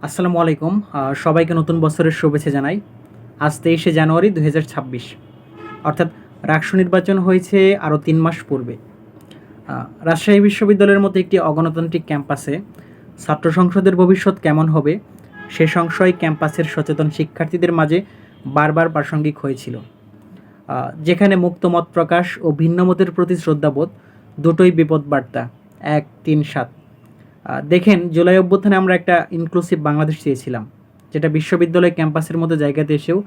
আসসালামু আলাইকুম। সবাইকে নতুন বছরের শুভেচ্ছা জানাই। আজ ২৩শে জানুয়ারি ২০২৬, অর্থাৎ রাকসু নির্বাচন হয়েছে আরও ৩ মাস পূর্বে। রাজশাহী বিশ্ববিদ্যালয়ের মতো একটি অগণতান্ত্রিক ক্যাম্পাসে ছাত্র সংসদের ভবিষ্যৎ কেমন হবে, সে সংশয় ক্যাম্পাসের সচেতন শিক্ষার্থীদের মাঝে বারবার প্রাসঙ্গিক হয়েছিল। যেখানে মুক্ত মত প্রকাশ ও ভিন্ন মতের প্রতি শ্রদ্ধাবোধ দুটোই বিপদবার্তা। ১-৩-৭। দেখেন, জুলাই অভ্যুত্থানে আমরা একটা ইনক্লুসিভ বাংলাদেশ চেয়েছিলাম, যেটা বিশ্ববিদ্যালয় ক্যাম্পাসের মতো জায়গাতে এসেও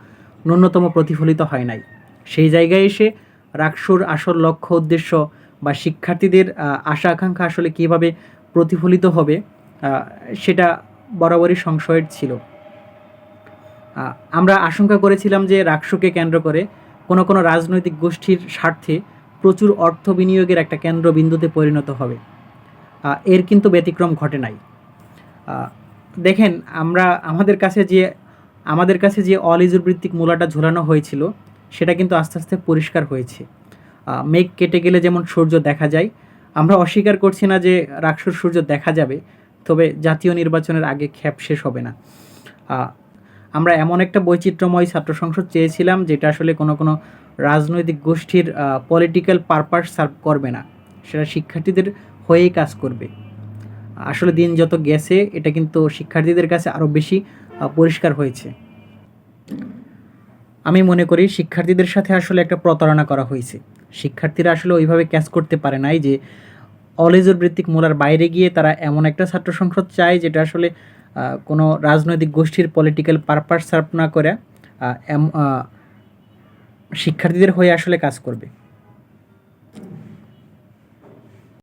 ন্যূনতম প্রতিফলিত হয় নাই। সেই জায়গায় এসে রাকসুর আসল লক্ষ্য উদ্দেশ্য বা শিক্ষার্থীদের আশা আকাঙ্ক্ষা আসলে কীভাবে প্রতিফলিত হবে, সেটা বরাবরই সংশয়ের ছিল। আমরা আশঙ্কা করেছিলাম যে রাকসুকে কেন্দ্র করে কোনো রাজনৈতিক গোষ্ঠীর স্বার্থে প্রচুর অর্থ বিনিয়োগের একটা কেন্দ্রবিন্দুতে পরিণত হবে। এর কিন্তু ব্যতিক্রম ঘটে নাই। দেখেন, আমাদের কাছে যে অলিজুর ভিত্তিক মূলাটা ঝোলানো হয়েছিল, সেটা কিন্তু আস্তে আস্তে পরিষ্কার হয়েছে। মেঘ কেটে গেলে যেমন সূর্য দেখা যায়, আমরা অস্বীকার করছি না যে রাকসুর সূর্য দেখা যাবে, তবে জাতীয় নির্বাচনের আগে ক্ষেপ শেষ হবে না। আমরা এমন একটা বৈচিত্র্যময় ছাত্র সংসদ চেয়েছিলাম, যেটা আসলে কোনো রাজনৈতিক গোষ্ঠীর পলিটিক্যাল পারপাস সার্ভ করবে না, সেটা শিক্ষার্থীদের হয়েই কাজ করবে। আসলে দিন যত গেছে, এটা কিন্তু শিক্ষার্থীদের কাছে আরও বেশি পরিষ্কার হয়েছে। আমি মনে করি শিক্ষার্থীদের সাথে আসলে একটা প্রতারণা করা হয়েছে। শিক্ষার্থীরা আসলে ওইভাবে ক্যাচ করতে পারে নাই যে অলেজুর ভিত্তিক মূলার বাইরে গিয়ে তারা এমন একটা ছাত্র সংসদ চায়, যেটা আসলে কোনো রাজনৈতিক গোষ্ঠীর পলিটিক্যাল পারপাস সার্ভ না করে শিক্ষার্থীদের হয়ে আসলে কাজ করবে।